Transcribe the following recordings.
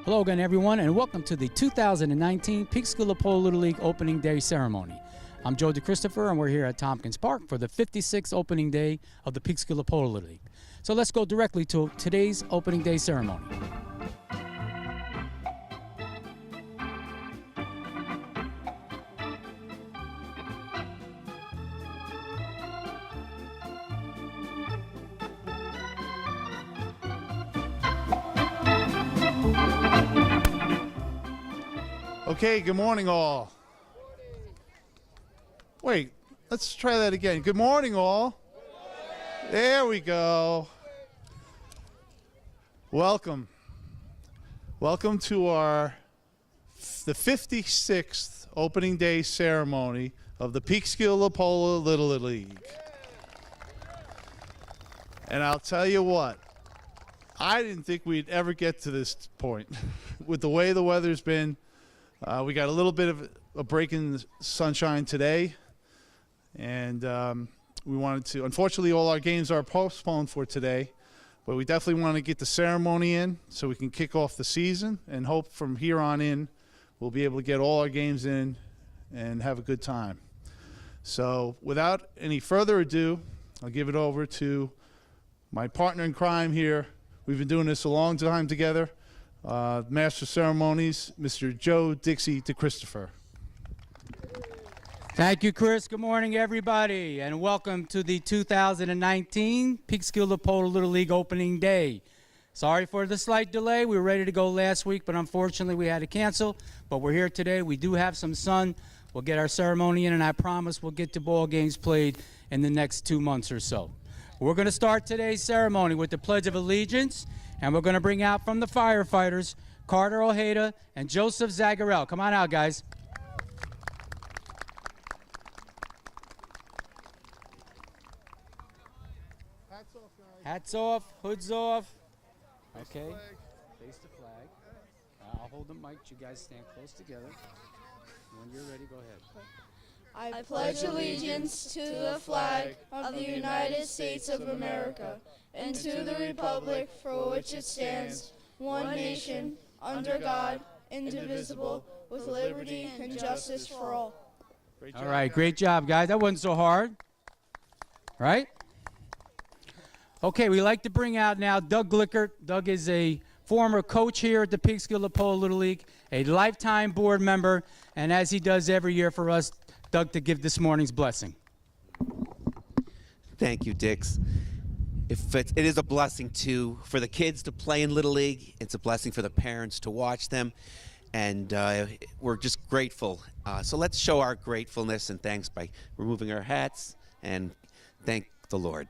Hello again, everyone, and welcome to the 2019 Peekskill Lapolla Little League Opening Day Ceremony. I'm Joe DeChristopher, and we're here at Tompkins Park for the 56th opening day of the Peekskill Lapolla Little League. So let's go directly to today's opening day ceremony. Okay, good morning all. Wait, let's try that again. Good morning all. There we go. Welcome. Welcome to the 56th opening day ceremony of the Peekskill Lapolla Little League. And I'll tell you what, I didn't think we'd ever get to this point with the way the weather's been. We got a little bit of a break in the sunshine today, and we wanted to, unfortunately all our games are postponed for today, but we definitely want to get the ceremony in so we can kick off the season and hope from here on in we'll be able to get all our games in and have a good time. So without any further ado, I'll give it over to my partner in crime here. We've been doing this a long time together. Master of Ceremonies, Mr. Joe Dixie DeChristopher. Thank you, Chris. Good morning, everybody, and welcome to the 2019 Peekskill Lapolla Little League Opening Day. Sorry for the slight delay. We were ready to go last week, but unfortunately we had to cancel. But we're here today. We do have some sun. We'll get our ceremony in, and I promise we'll get to ball games played in the next 2 months or so. We're going to start today's ceremony with the Pledge of Allegiance. And we're going to bring out from the firefighters, Carter Ojeda and Joseph Zagarel. Come on out, guys. Hats off, guys. Hats off, hoods off. Okay. Face the flag. I'll hold the mic. You guys stand close together. When you're ready, go ahead. I pledge allegiance to the flag of the United States of America and to the republic for which it stands, one nation, under God, indivisible, with liberty and justice for all. All right, great job, guys. That wasn't so hard, right? Okay, we like to bring out now Doug Glickert. Doug is a former coach here at the Peekskill Lapolla Little League, a lifetime board member, and as he does every year for us, Doug, to give this morning's blessing. Thank you, Dix. It is a blessing for the kids to play in Little League. It's a blessing for the parents to watch them, and we're just grateful. So let's show our gratefulness and thanks by removing our hats and thank the Lord.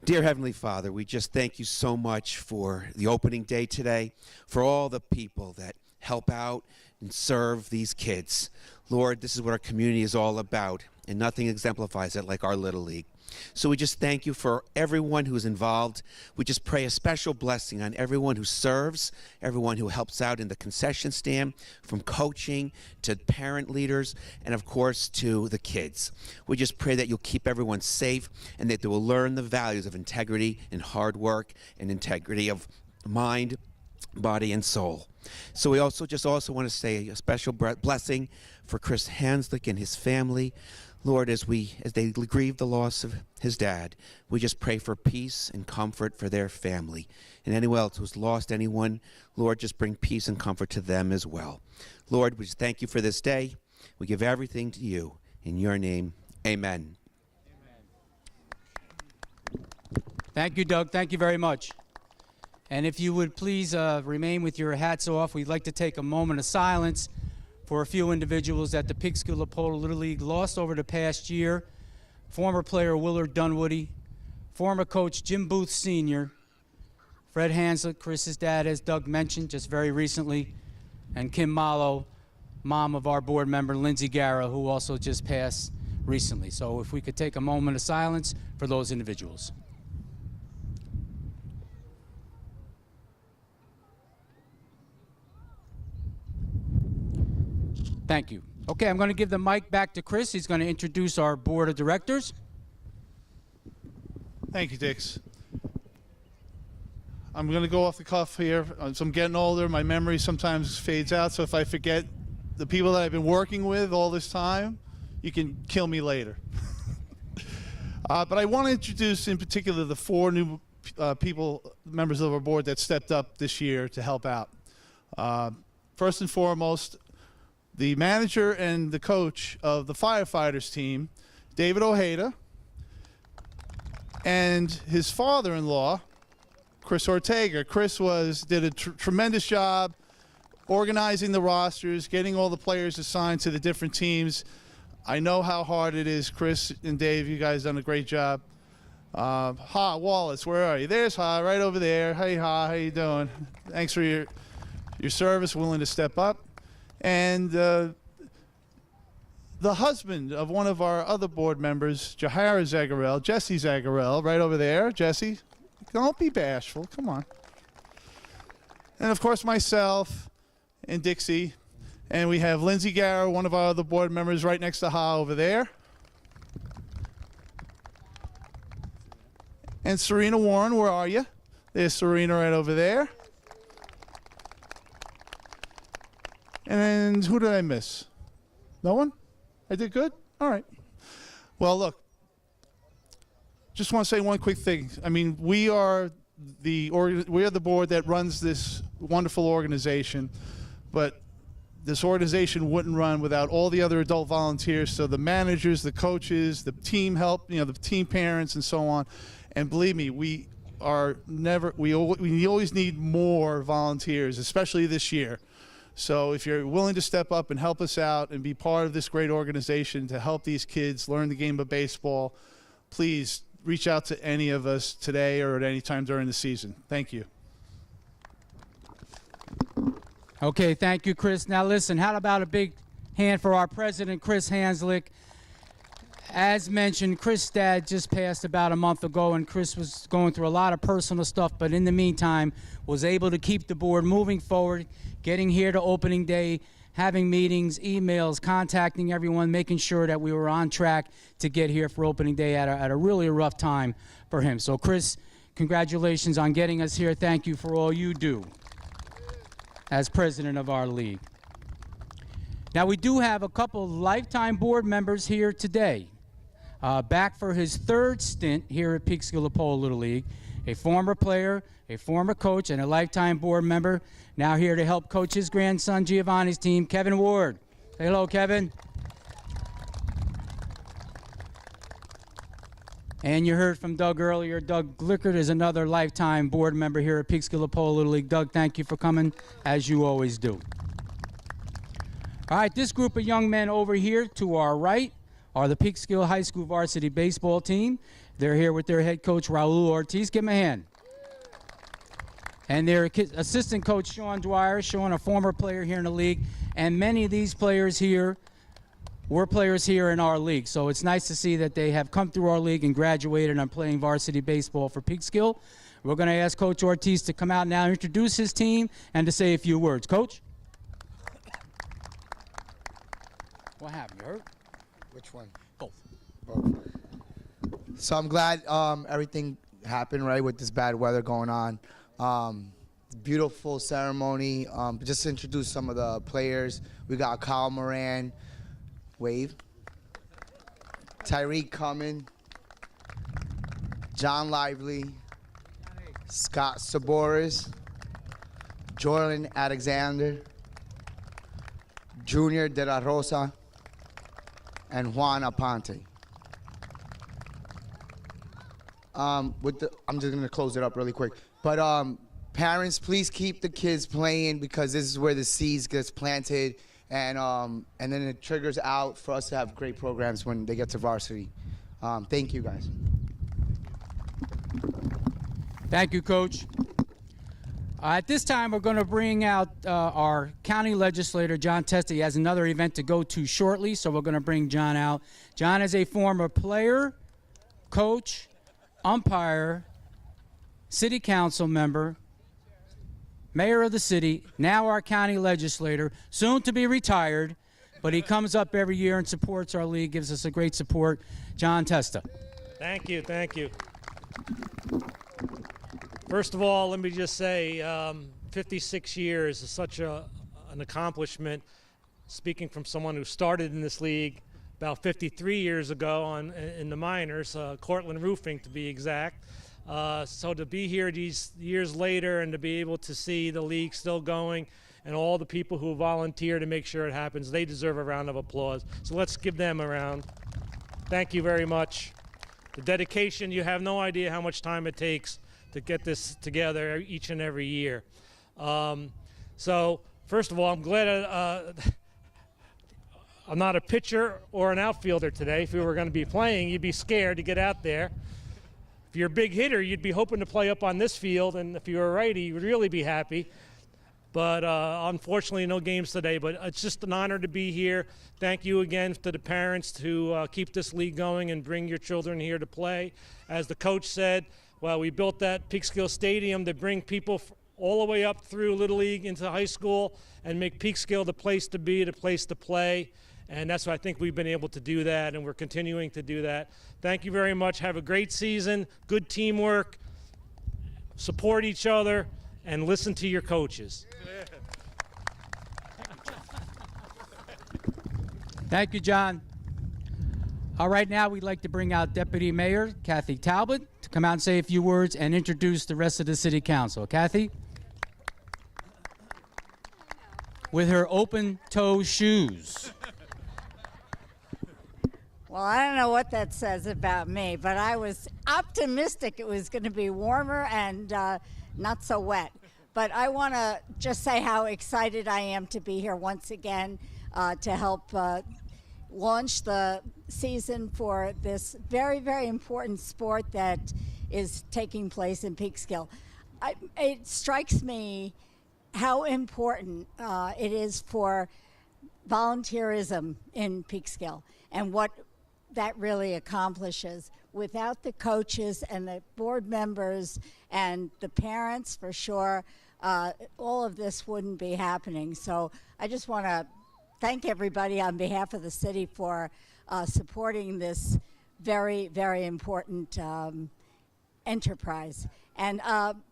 Dear Heavenly Father, we just thank you so much for the opening day today, for all the people that help out and serve these kids. Lord, this is what our community is all about, and nothing exemplifies it like our Little League. So we just thank you for everyone who's involved. We just pray a special blessing on everyone who serves, everyone who helps out in the concession stand, from coaching to parent leaders, and of course to the kids. We just pray that you'll keep everyone safe and that they will learn the values of integrity and hard work and integrity of mind, body, and soul. So we also want to say a special blessing for Chris Hanslick and his family. Lord, as they grieve the loss of his dad, we just pray for peace and comfort for their family. And anyone else who's lost anyone, Lord, just bring peace and comfort to them as well. Lord, we just thank you for this day. We give everything to you. In your name, amen. Thank you, Doug. Thank you very much. And if you would please remain with your hats off, we'd like to take a moment of silence for a few individuals that the Peekskill Lapolla Little League lost over the past year. Former player Willard Dunwoody, former coach Jim Booth Sr., Fred Hanslick, Chris's dad, as Doug mentioned, just very recently, and Kim Malo, mom of our board member, Lindsay Guerra, who also just passed recently. So if we could take a moment of silence for those individuals. Thank you. Okay, I'm going to give the mic back to Chris. He's going to introduce our board of directors. Thank you, Dix. I'm going to go off the cuff here. As I'm getting older, my memory sometimes fades out, so if I forget the people that I've been working with all this time, you can kill me later. But I want to introduce in particular the 4 new members of our board that stepped up this year to help out. First and foremost, the manager and the coach of the firefighters team, David Ojeda, and his father-in-law, Chris Ortega. Chris did a tremendous job organizing the rosters, getting all the players assigned to the different teams. I know how hard it is. Chris and Dave, you guys done a great job. Wallace, where are you? There's Ha, right over there. Hey, Ha, how you doing? Thanks for your service, willing to step up. And the husband of one of our other board members, Jahara Zagarel, Jesse Zagarel, right over there. Jesse, don't be bashful. Come on. And, of course, myself and Dixie. And we have Lindsay Guerra, one of our other board members, right next to Ha over there. And Serena Warren, where are you? There's Serena right over there. And who did I miss? No one? I did good? All right. Well, look, just want to say one quick thing. I mean, we are the board that runs this wonderful organization, but this organization wouldn't run without all the other adult volunteers. So the managers, the coaches, the team help, the team parents, and so on. And believe me, we always need more volunteers, especially this year. So if you're willing to step up and help us out and be part of this great organization to help these kids learn the game of baseball, please reach out to any of us today or at any time during the season. Thank you. Okay, thank you, Chris. Now listen, how about a big hand for our president, Chris Hanslick. As mentioned, Chris' dad just passed about a month ago, and Chris was going through a lot of personal stuff, but in the meantime was able to keep the board moving forward, getting here to opening day, having meetings, emails, contacting everyone, making sure that we were on track to get here for opening day at a really rough time for him. So Chris, congratulations on getting us here. Thank you for all you do as president of our league. Now we do have a couple lifetime board members here today. Back for his 3rd stint here at Peekskill Lapolla Little League, a former player, a former coach, and a lifetime board member, now here to help coach his grandson Giovanni's team, Kevin Ward. Say hello, Kevin. And you heard from Doug earlier. Doug Glickert is another lifetime board member here at Peekskill Lapolla Little League. Doug, thank you for coming, as you always do. All right, this group of young men over here to our right are the Peekskill High School varsity baseball team. They're here with their head coach, Raul Ortiz. Give him a hand. And their assistant coach, Sean Dwyer. Sean, a former player here in the league. And many of these players here were players here in our league. So it's nice to see that they have come through our league and graduated and are playing varsity baseball for Peekskill. We're going to ask Coach Ortiz to come out now, introduce his team, and to say a few words. Coach? What happened? You hurt? Which one? Both. Both. So I'm glad everything happened, right, with this bad weather going on. Beautiful ceremony. Just to introduce some of the players. We got Kyle Moran, wave. Tyreek Cummins, John Lively, Scott Saboris, Jordan Alexander, Junior De La Rosa, and Juan Aponte. I'm just gonna close it up really quick. But parents, please keep the kids playing, because this is where the seeds gets planted, and then it triggers out for us to have great programs when they get to varsity. Thank you, guys. Thank you, Coach. At this time, we're going to bring out our county legislator, John Testa. He has another event to go to shortly, so we're going to bring John out. John is a former player, coach, umpire, city council member, mayor of the city, now our county legislator, soon to be retired, but he comes up every year and supports our league, gives us a great support. John Testa. Thank you, thank you. First of all, let me just say 56 years is such an accomplishment. Speaking from someone who started in this league about 53 years ago in the minors, Cortland Roofing to be exact. So to be here these years later and to be able to see the league still going and all the people who volunteer to make sure it happens, they deserve a round of applause. So let's give them a round. Thank you very much. The dedication, you have no idea how much time it takes to get this together each and every year. So first of all, I'm glad I'm not a pitcher or an outfielder today. If we were going to be playing, you'd be scared to get out there. If you're a big hitter, you'd be hoping to play up on this field, and if you were a righty, you'd really be happy. But unfortunately, no games today. But it's just an honor to be here. Thank you again to the parents to keep this league going and bring your children here to play. As the coach said, well, we built that Peekskill Stadium to bring people all the way up through Little League into high school and make Peekskill the place to be, the place to play. And that's what I think we've been able to do that, and we're continuing to do that. Thank you very much. Have a great season, good teamwork, support each other, and listen to your coaches. Thank you, John. All right, now we'd like to bring out Deputy Mayor Kathy Talbot to come out and say a few words and introduce the rest of the City Council. Kathy? With her open-toe shoes. Well, I don't know what that says about me, but I was optimistic it was going to be warmer and not so wet. But I want to just say how excited I am to be here once again to help launch the season for this very, very important sport that is taking place in Peekskill. It strikes me how important it is for volunteerism in Peekskill and what that really accomplishes. Without the coaches and the board members and the parents, for sure, all of this wouldn't be happening. So I just want to thank everybody on behalf of the city for supporting this very, very important enterprise. And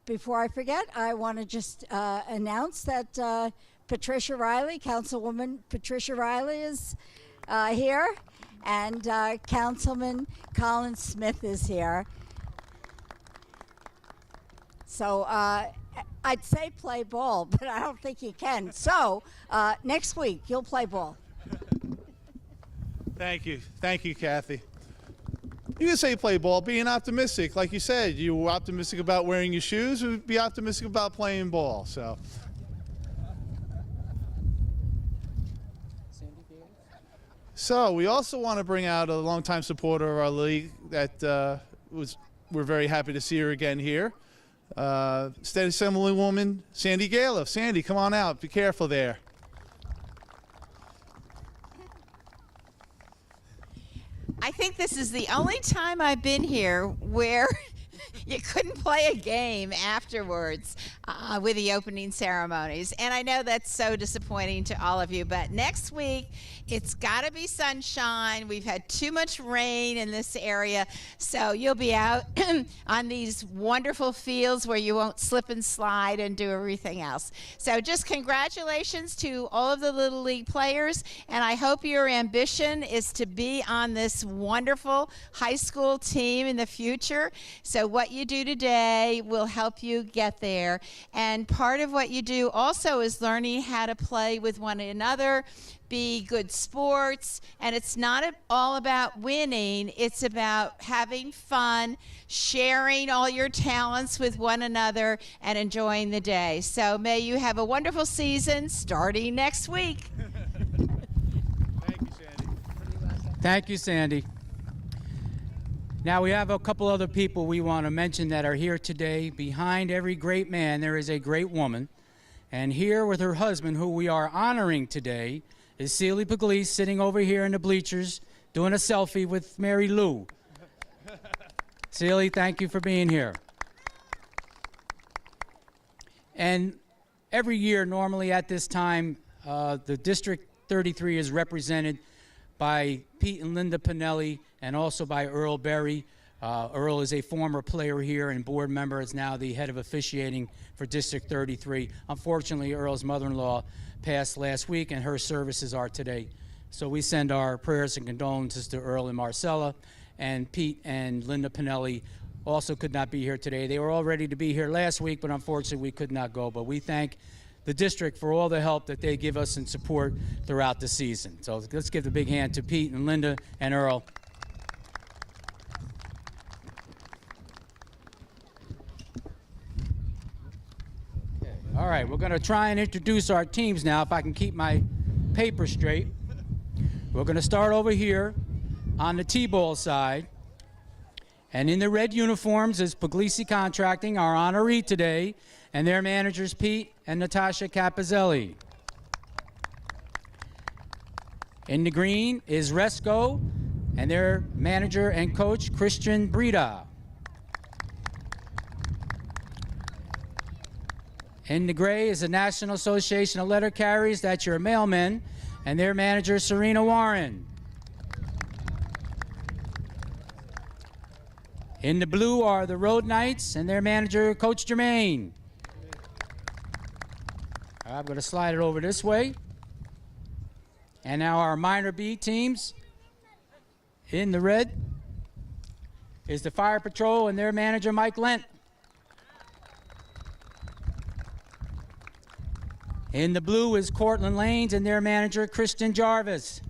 before I forget, I want to just announce that Patricia Riley, Councilwoman Patricia Riley is here, and Councilman Colin Smith is here. So I'd say play ball, but I don't think you can. So next week, you'll play ball. Thank you, Kathy. You can say play ball, being optimistic. Like you said, you were optimistic about wearing your shoes, we'd be optimistic about playing ball. So we also want to bring out a longtime supporter of our league that we're very happy to see her again here. State Assemblywoman Sandy Galiff. Sandy, come on out. Be careful there. I think this is the only time I've been here where you couldn't play a game afterwards with the opening ceremonies. And I know that's so disappointing to all of you, but next week it's got to be sunshine. We've had too much rain in this area, so you'll be out on these wonderful fields where you won't slip and slide and do everything else. So just congratulations to all of the Little League players, and I hope your ambition is to be on this wonderful high school team in the future. So what you do today will help you get there. And part of what you do also is learning how to play with one another, be good sports, and it's not all about winning, it's about having fun, sharing all your talents with one another, and enjoying the day. So may you have a wonderful season starting next week. Thank you, Sandy. Thank you, Sandy. Now we have a couple other people we want to mention that are here today. Behind every great man, there is a great woman. And here with her husband, who we are honoring today, is Celie Puglisi, sitting over here in the bleachers, doing a selfie with Mary Lou. Celie, thank you for being here. And every year, normally at this time, the District 33 is represented by Pete and Linda Pinelli and also by Earl Berry. Earl is a former player here and board member, is now the head of officiating for District 33. Unfortunately, Earl's mother-in-law passed last week and her services are today. So we send our prayers and condolences to Earl and Marcella, and Pete and Linda Pinelli also could not be here today. They were all ready to be here last week, but unfortunately we could not go. But we thank the district for all the help that they give us and support throughout the season. So let's give a big hand to Pete and Linda and Earl. Okay. All right, we're going to try and introduce our teams now, if I can keep my paper straight. We're going to start over here on the T-ball side. And in the red uniforms is Puglisi Contracting, our honoree today, and their managers Pete and Natasha Capizzelli. In the green is Resco and their manager and coach Christian Brida. In the gray is the National Association of Letter Carriers, that's your mailmen, and their manager Serena Warren. In the blue are the Road Knights and their manager, Coach Jermaine. I'm going to slide it over this way. And now our minor B teams. In the red is the Fire Patrol and their manager, Mike Lent. In the blue is Cortland Lanes and their manager, Christian Jarvis.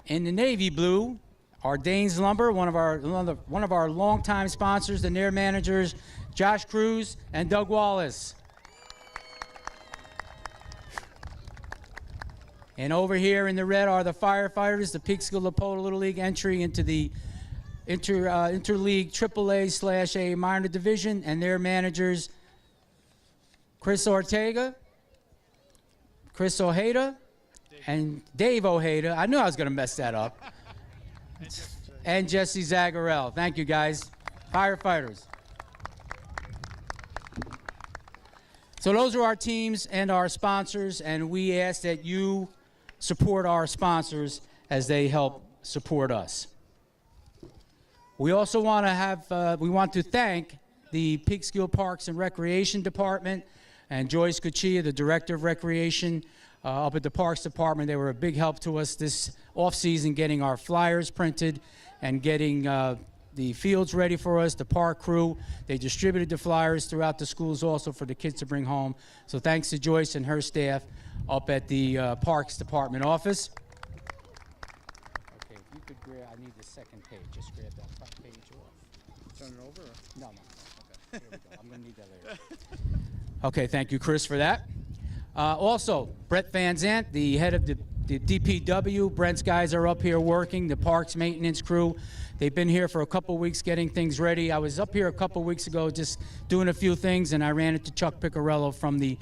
In the navy blue are Danes Lumber, one of our longtime sponsors, and their managers, Josh Cruz and Doug Wallace. And over here in the red are the firefighters, the Peekskill Lapolla Little League entry into the interleague AAA/A minor division, and their managers, Chris Ortega, Chris Ojeda, and Dave Ojeda. I knew I was going to mess that up. And Jesse Zagarel. Thank you, guys. Firefighters. So those are our teams and our sponsors, and we ask that you support our sponsors as they help support us. We also want to thank the Peekskill Parks and Recreation Department and Joyce Cuccia, the Director of Recreation, up at the Parks Department. They were a big help to us this off-season, getting our flyers printed and getting the fields ready for us, the park crew. They distributed the flyers throughout the schools also for the kids to bring home. So thanks to Joyce and her staff up at the Parks Department office. Okay, if you could grab, I need the second page. Just grab that front page off. Turn it over? No. Okay, here we go. I'm going to need that later. Okay, thank you, Chris, for that. Also, Brett Van Zant, the head of the DPW. Brent's guys are up here working, the parks maintenance crew. They've been here for a couple weeks getting things ready. I was up here a couple weeks ago just doing a few things, and I ran into Chuck Picarello from the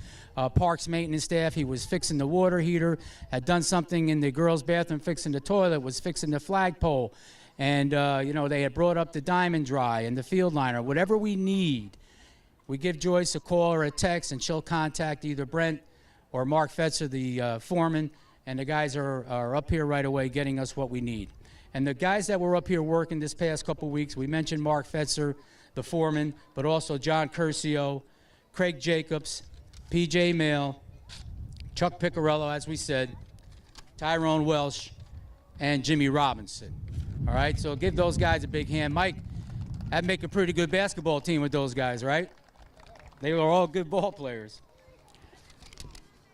parks maintenance staff. He was fixing the water heater, had done something in the girls' bathroom, fixing the toilet, was fixing the flagpole. And, you know, they had brought up the diamond dry and the field liner, whatever we need. We give Joyce a call or a text, and she'll contact either Brent or Mark Fetzer, the foreman, and the guys are up here right away getting us what we need. And the guys that were up here working this past couple weeks, we mentioned Mark Fetzer, the foreman, but also John Curcio, Craig Jacobs, P.J. Mail, Chuck Picarello, as we said, Tyrone Welsh, and Jimmy Robinson. All right, so give those guys a big hand. Mike, that'd make a pretty good basketball team with those guys, right? They were all good ball players.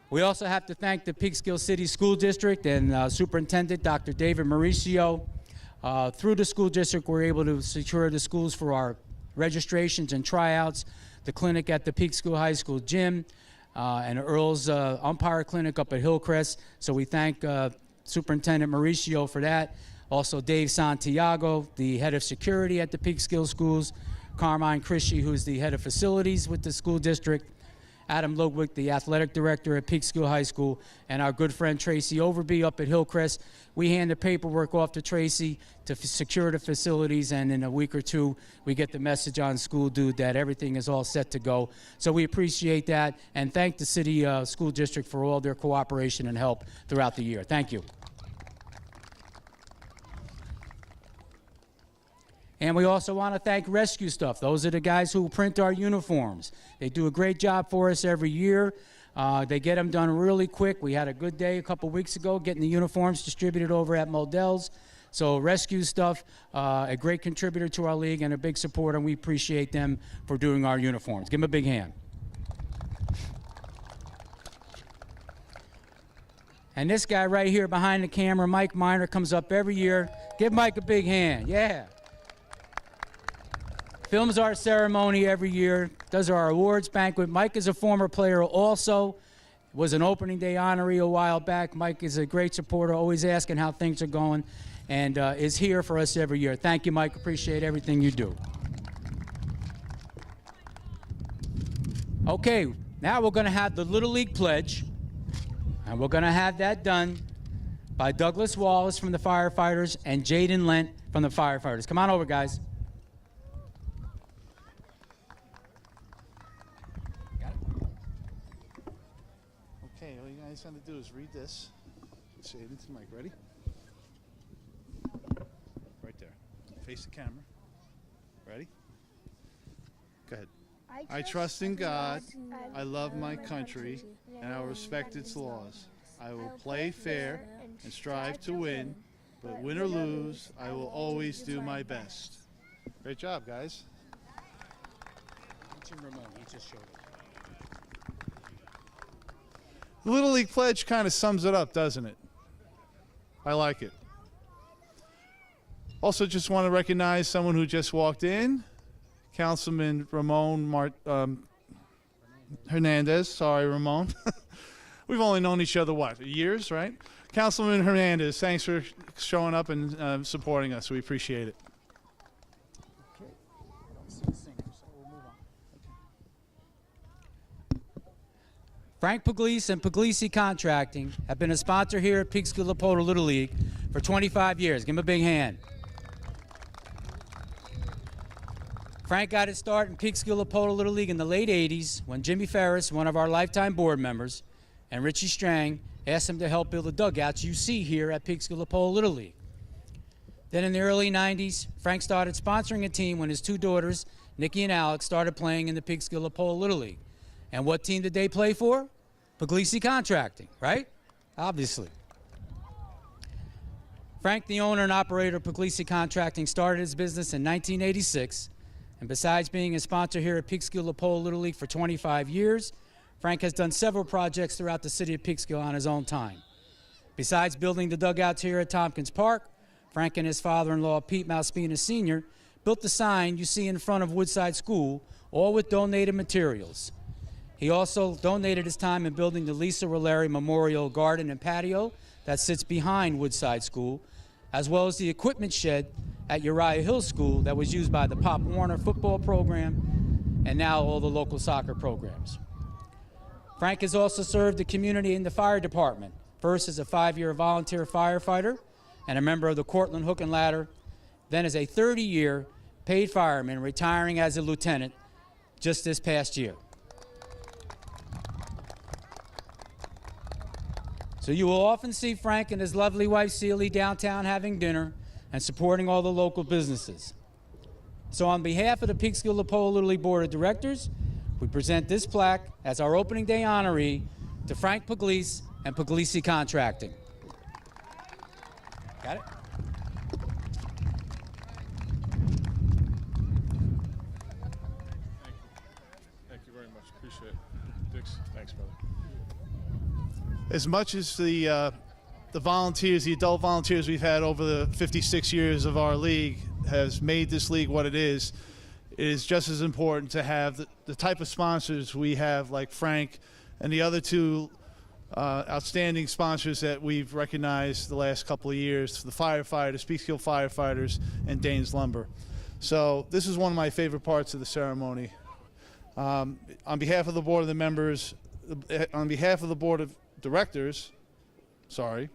We also have to thank the Peekskill City School District and Superintendent Dr. David Mauricio. Through the school district, we're able to secure the schools for our registrations and tryouts, the clinic at the Peekskill High School gym, and Earl's umpire clinic up at Hillcrest. So we thank Superintendent Mauricio for that. Also Dave Santiago, the head of security at the Peekskill Schools. Carmine Crisci, who's the head of facilities with the school district. Adam Ludwig, the athletic director at Peekskill High School, and our good friend Tracy Overby up at Hillcrest. We hand the paperwork off to Tracy to secure the facilities, and in a week or two, we get the message on School Dude that everything is all set to go. So we appreciate that, and thank the city school district for all their cooperation and help throughout the year. Thank you. And we also want to thank Rescue Stuff. Those are the guys who print our uniforms. They do a great job for us every year. They get them done really quick. We had a good day a couple weeks ago getting the uniforms distributed over at Modell's. So Rescue Stuff, a great contributor to our league and a big supporter, and we appreciate them for doing our uniforms. Give them a big hand. And this guy right here behind the camera, Mike Miner, comes up every year. Give Mike a big hand. Yeah. Films our ceremony every year, does our awards banquet. Mike is a former player also, was an opening day honoree a while back. Mike is a great supporter, always asking how things are going, and is here for us every year. Thank you, Mike. Appreciate everything you do. Okay, now we're going to have the Little League Pledge, and we're going to have that done by Douglas Wallace from the firefighters and Jaden Lent from the firefighters. Come on over, guys. All to do is read this. Say it into the mic. Ready? Right there. Face the camera. Ready? Go ahead. I trust in God. I love my country, and I will respect its laws. I will play fair and strive to win, but win or lose, I will always do my best. Great job, guys. He just showed it. The Little League Pledge kind of sums it up, doesn't it? I like it. Also, just want to recognize someone who just walked in, Councilman Ramon Hernandez. Sorry, Ramon. We've only known each other, what, years, right? Councilman Hernandez, thanks for showing up and supporting us. We appreciate it. Frank Puglisi and Puglisi Contracting have been a sponsor here at Peekskill Lapolla Little League for 25 years. Give him a big hand. Frank got his start in Peekskill Lapolla Little League in the late 80s when Jimmy Ferris, one of our lifetime board members, and Richie Strang asked him to help build the dugouts you see here at Peekskill Lapolla Little League. Then in the early 90s, Frank started sponsoring a team when his two daughters, Nikki and Alex, started playing in the Peekskill Lapolla Little League. And what team did they play for? Puglisi Contracting, right? Obviously. Frank, the owner and operator of Puglisi Contracting, started his business in 1986. And besides being a sponsor here at Peekskill Lapolla Little League for 25 years, Frank has done several projects throughout the city of Peekskill on his own time. Besides building the dugouts here at Tompkins Park, Frank and his father-in-law, Pete Malspina Sr., built the sign you see in front of Woodside School, all with donated materials. He also donated his time in building the Lisa Roleri Memorial Garden and Patio that sits behind Woodside School, as well as the equipment shed at Uriah Hill School that was used by the Pop Warner football program and now all the local soccer programs. Frank has also served the community in the fire department, first as a 5-year volunteer firefighter and a member of the Cortland Hook and Ladder, then as a 30-year paid fireman, retiring as a lieutenant just this past year. So you will often see Frank and his lovely wife Celie downtown having dinner and supporting all the local businesses. So on behalf of the Peekskill Lapolla Little League Board of Directors, we present this plaque as our opening day honoree to Frank Puglisi and Puglisi Contracting. Got it? Thank you very much. Appreciate it. Dix, thanks, brother. As much as the volunteers, the adult volunteers we've had over the 56 years of our league has made this league what it is just as important to have the type of sponsors we have, like Frank and the other two outstanding sponsors that we've recognized the last couple of years, the firefighters, Peekskill Firefighters, and Danes Lumber. So this is one of my favorite parts of the ceremony. On behalf of the board of the members, on behalf of the board of directors, sorry,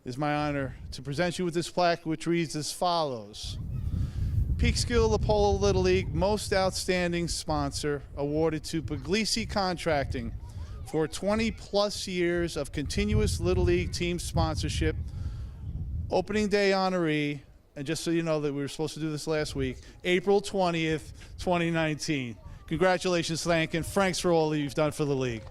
it's my honor to present you with this plaque, which reads as follows. Peekskill Lapolla Little League Most Outstanding Sponsor awarded to Puglisi Contracting for 20-plus years of continuous Little League team sponsorship. Opening day honoree, and just so you know that we were supposed to do this last week, April 20th, 2019. Congratulations, Frank, and thanks for all that you've done for the league.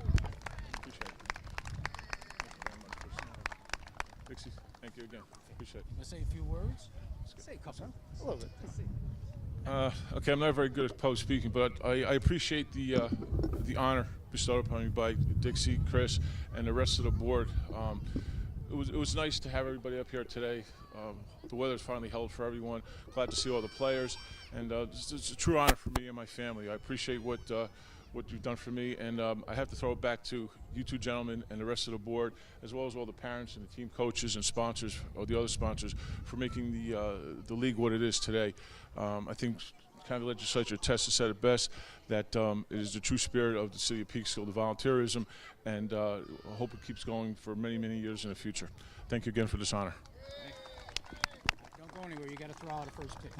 Dixie, thank you again. Appreciate it. Let's say a few words. Say a couple. A little bit. Okay, I'm not very good at public speaking, but I appreciate the honor bestowed upon me by Dixie, Chris, and the rest of the board. It was nice to have everybody up here today. The weather's finally held for everyone. Glad to see all the players, and it's a true honor for me and my family. I appreciate what you've done for me, and I have to throw it back to you two gentlemen and the rest of the board, as well as all the parents and the team coaches and sponsors, or the other sponsors, for making the league what it is today. I think county legislature Tessa said it best, that it is the true spirit of the city of Peekskill, the volunteerism, and I hope it keeps going for many, many years in the future. Thank you again for this honor. Don't go anywhere. You got to throw out a first pitch.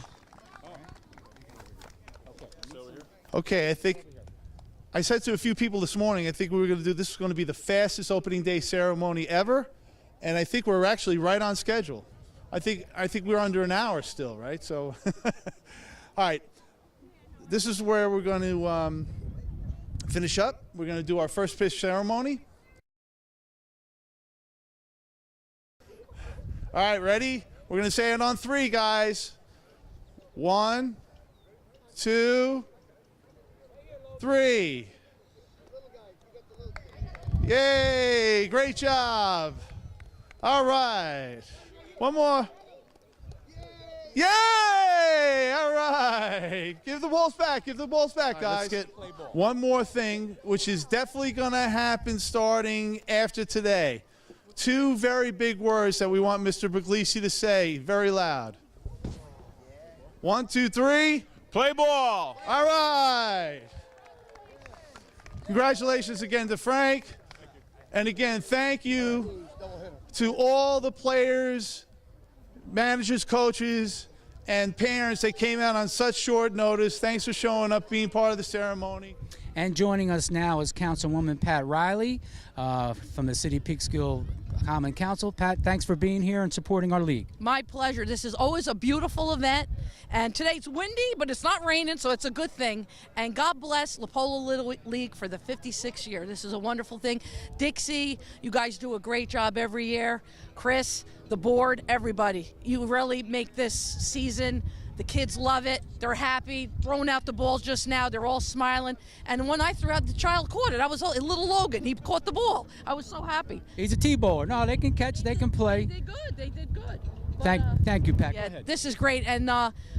Okay, I think I said to a few people this morning, I think we were going to do this is going to be the fastest opening day ceremony ever, and I think we're actually right on schedule. I think we're under an hour still, right? So, all right, this is where we're going to finish up. We're going to do our first pitch ceremony. All right, ready? We're going to say it on three, guys. 1, 2, 3. Yay! Great job. All right. One more. Yay! All right. Give the balls back. Give the balls back, guys. Let's get one more thing, which is definitely going to happen starting after today. 2 very big words that we want Mr. Puglisi to say very loud. 1, 2, 3. Play ball! All right. Congratulations again to Frank. And again, thank you to all the players, managers, coaches, and parents that came out on such short notice. Thanks for showing up, being part of the ceremony. And joining us now is Councilwoman Pat Riley from the City of Peekskill Common Council. Pat, thanks for being here and supporting our league. My pleasure. This is always a beautiful event, and today's windy, but it's not raining, so it's a good thing. And God bless Lapolla Little League for the 56th year. This is a wonderful thing. Dixie, you guys do a great job every year. Chris, the board, everybody. You really make this season. The kids love it. They're happy. Throwing out the balls just now. They're all smiling. And when I threw out, the child caught it. I was little Logan. He caught the ball. I was so happy. He's a T-baller. No, they can catch. They can play. They did good. They did good. But, Thank you, Pat. Go yeah, ahead. this is great. And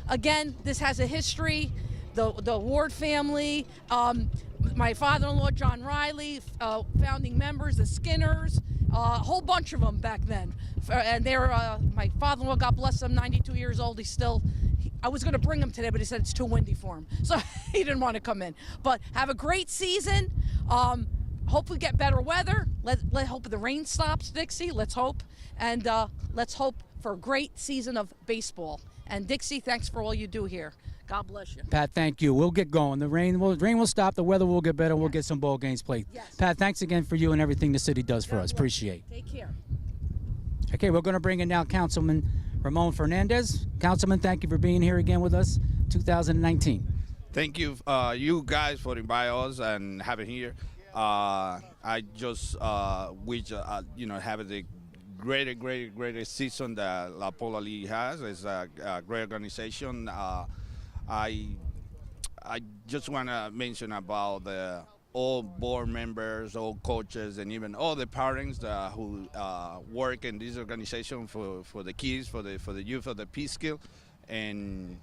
again, this has a history. The Ward family, my father-in-law, John Riley, founding members, the Skinners, a whole bunch of them back then. And they're, my father-in-law, God bless him, 92 years old. I was going to bring him today, but he said it's too windy for him. So he didn't want to come in. But have a great season. Hope we get better weather. Let's hope the rain stops, Dixie. Let's hope. And let's hope for a great season of baseball. And Dixie, thanks for all you do here. God bless you. Pat, thank you. We'll get going. The rain will stop. The weather will get better. We'll get some ball games played. Yes. Pat, thanks again for you and everything the city does for us. Appreciate it. Take care. Okay, we're going to bring in now Councilman Ramon Fernandez. Councilman, thank you for being here again with us, 2019. Thank you, you guys, for inviting us and having here. I just wish have the greatest season that Lapolla League has. It's a great organization. I just want to mention about all board members, all coaches, and even all the parents who work in this organization for the kids, for the youth of the Peekskill, and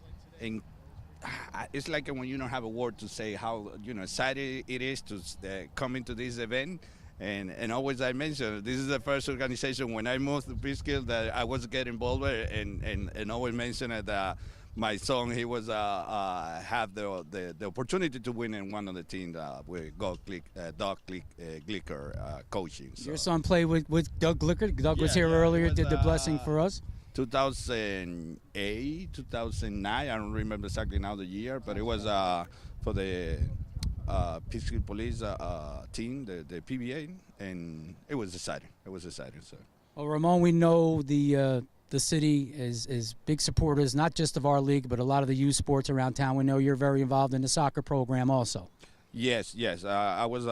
it's like when you don't have a word to say how excited it is to come into this event, And always I mention this is the first organization when I moved to Peekskill that I was getting involved with, and always mention that my son he was have the opportunity to win in one of the teams with Doug Glicker coaching. So. Your son played with Doug Glicker. Doug was here he earlier, was, did the blessing for us. 2008, 2009. I don't remember exactly now the year, but it was for the Peekskill Police team, the PBA, and it was exciting. It was exciting. So. Well, Ramon, we know the city is big supporters, not just of our league, but a lot of the youth sports around town. We know you're very involved in the soccer program also. Yes. I was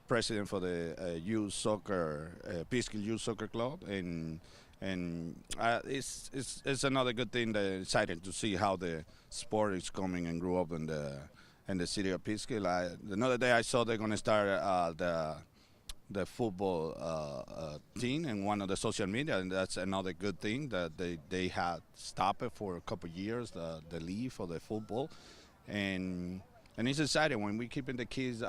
president for the youth soccer, Peekskill Youth Soccer Club, and it's another good thing. That exciting to see how the sport is coming and grew up in the city of Peekskill. Another day I saw they're going to start the football team in one of the social media, and that's another good thing that they had stopped it for a couple of years, the league for the football, and it's exciting when we keeping the kids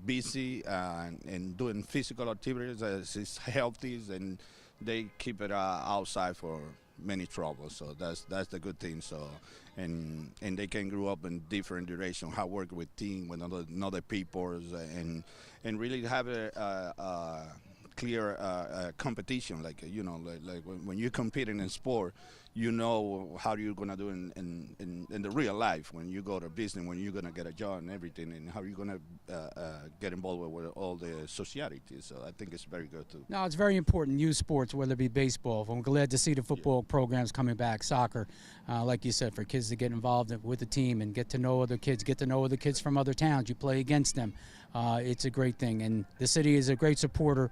busy and doing physical activities it's healthy, and they keep it outside for many troubles. So that's the good thing. So and they can grow up in different directions, how work with team, with other people, and really have a clear competition. Like like when you're competing in sport, you know how you're gonna do in the real life when you go to business, when you're gonna get a job and everything, and how you're gonna get involved with all the society. So I think it's very good too. No, it's very important, youth sports, whether it be baseball. I'm glad to see the football programs coming back, soccer, like you said, for kids to get involved with the team and get to know other kids from other towns. You play against them. It's a great thing, and the city is a great supporter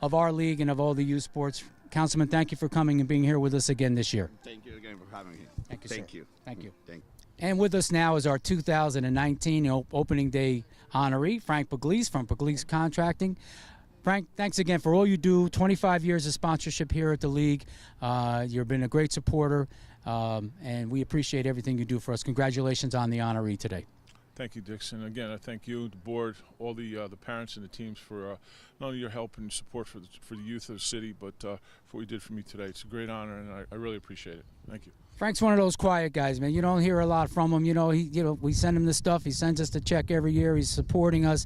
of our league and of all the youth sports. Councilman, thank you for coming and being here with us again this year. Thank you again for having me. Thank you, Thank sir. you. Thank you. Thank you. And with us now is our 2019 opening day honoree, Frank Pugliese from Pugliese Contracting. Frank, thanks again for all you do. 25 years of sponsorship here at the league. You've been a great supporter, and we appreciate everything you do for us. Congratulations on the honoree today. Thank you, Dixon. Again, I thank you, the board, all the parents and the teams for not only your help and support for the youth of the city, but for what you did for me today. It's a great honor, and I really appreciate it. Thank you. Frank's one of those quiet guys, man. You don't hear a lot from him. We send him the stuff. He sends us the check every year. He's supporting us.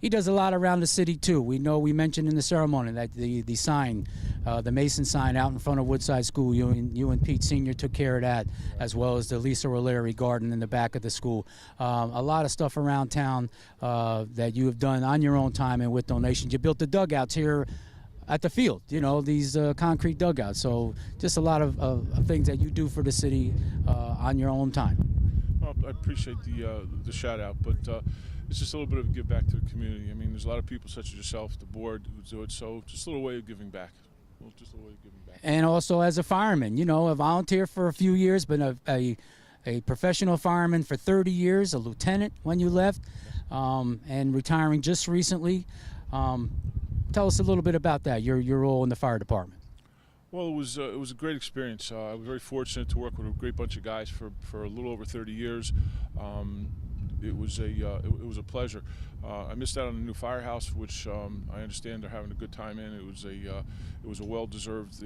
He does a lot around the city too. We mentioned in the ceremony that the sign, the Mason sign out in front of Woodside School. You and Pete Sr. took care of that, as well as the Lisa O'Leary garden in the back of the school. A lot of stuff around town that you have done on your own time and with donations. You built the dugouts here at the field. These concrete dugouts. So just a lot of things that you do for the city on your own time. Well, I appreciate the shout out, but it's just a little bit of a give back to the community. I mean, there's a lot of people such as yourself, the board, who do it. So just a little way of giving back. Just a way of giving back. And also as a fireman, a volunteer for a few years, but a professional fireman for 30 years, a lieutenant when you left, and retiring just recently. Tell us a little bit about that, your role in the fire department. Well, it was a great experience. I was very fortunate to work with a great bunch of guys for a little over 30 years. It was a pleasure. I missed out on the new firehouse, which I understand they're having a good time in. It was a well-deserved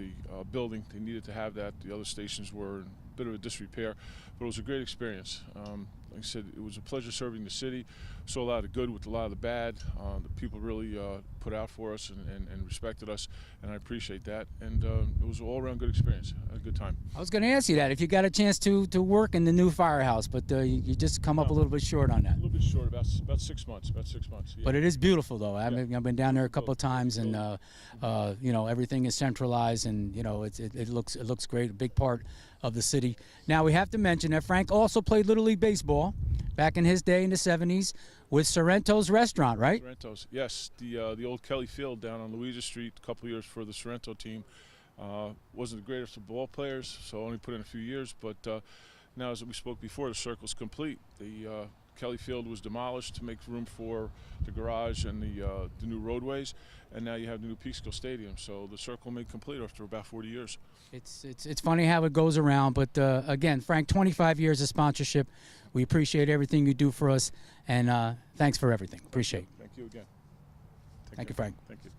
building. They needed to have that. The other stations were in a bit of a disrepair, but it was a great experience. Like I said, it was a pleasure serving the city. Saw a lot of good with a lot of the bad. The people really put out for us and respected us, and I appreciate that. And it was an all-around good experience. I had a good time. I was going to ask you that, if you got a chance to work in the new firehouse, but you just come up a little bit short on that. A little bit short, about 6 months. About 6 months. Yeah. But it is beautiful, though. I've been down there a couple of times, and everything is centralized, and it looks great. A big part of the city. Now we have to mention that Frank also played Little League baseball back in his day in the 70s with Sorrento's Restaurant, right? Sorrento's, yes. The old Kelly Field down on Louisa Street, a couple years for the Sorrento team. Wasn't the greatest of ball players, so only put in a few years. But now, as we spoke before, the circle's complete. The Kelly Field was demolished to make room for the garage and the new roadways, and now you have the new Peekskill Stadium. So the circle made complete after about 40 years. It's funny how it goes around, but again, Frank, 25 years of sponsorship. We appreciate everything you do for us, and thanks for everything. Appreciate it. Thank you again. Thank you, Frank. Thank you.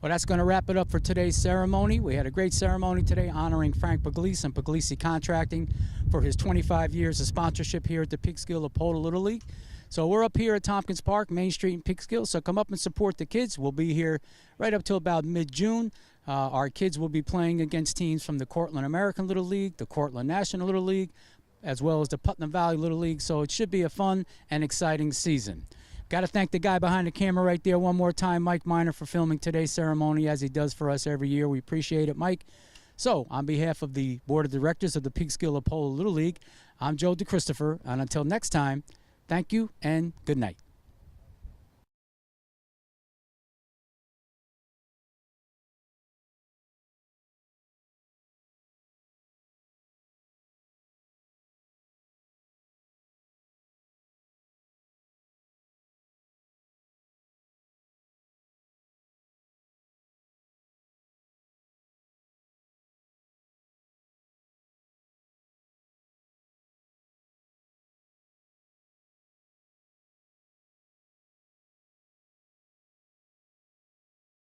Well, that's going to wrap it up for today's ceremony. We had a great ceremony today honoring Frank Puglisi and Puglisi Contracting for his 25 years of sponsorship here at the Peekskill Lapolla Little League. So we're up here at Tompkins Park, Main Street in Peekskill, so come up and support the kids. We'll be here right up till about mid-June. Our kids will be playing against teams from the Cortland American Little League, the Cortland National Little League, as well as the Putnam Valley Little League, so it should be a fun and exciting season. Got to thank the guy behind the camera right there one more time, Mike Miner, for filming today's ceremony as he does for us every year. We appreciate it, Mike. So, on behalf of the Board of Directors of the Peekskill Lapolla Little League, I'm Joe DeChristopher, and until next time, thank you and good night.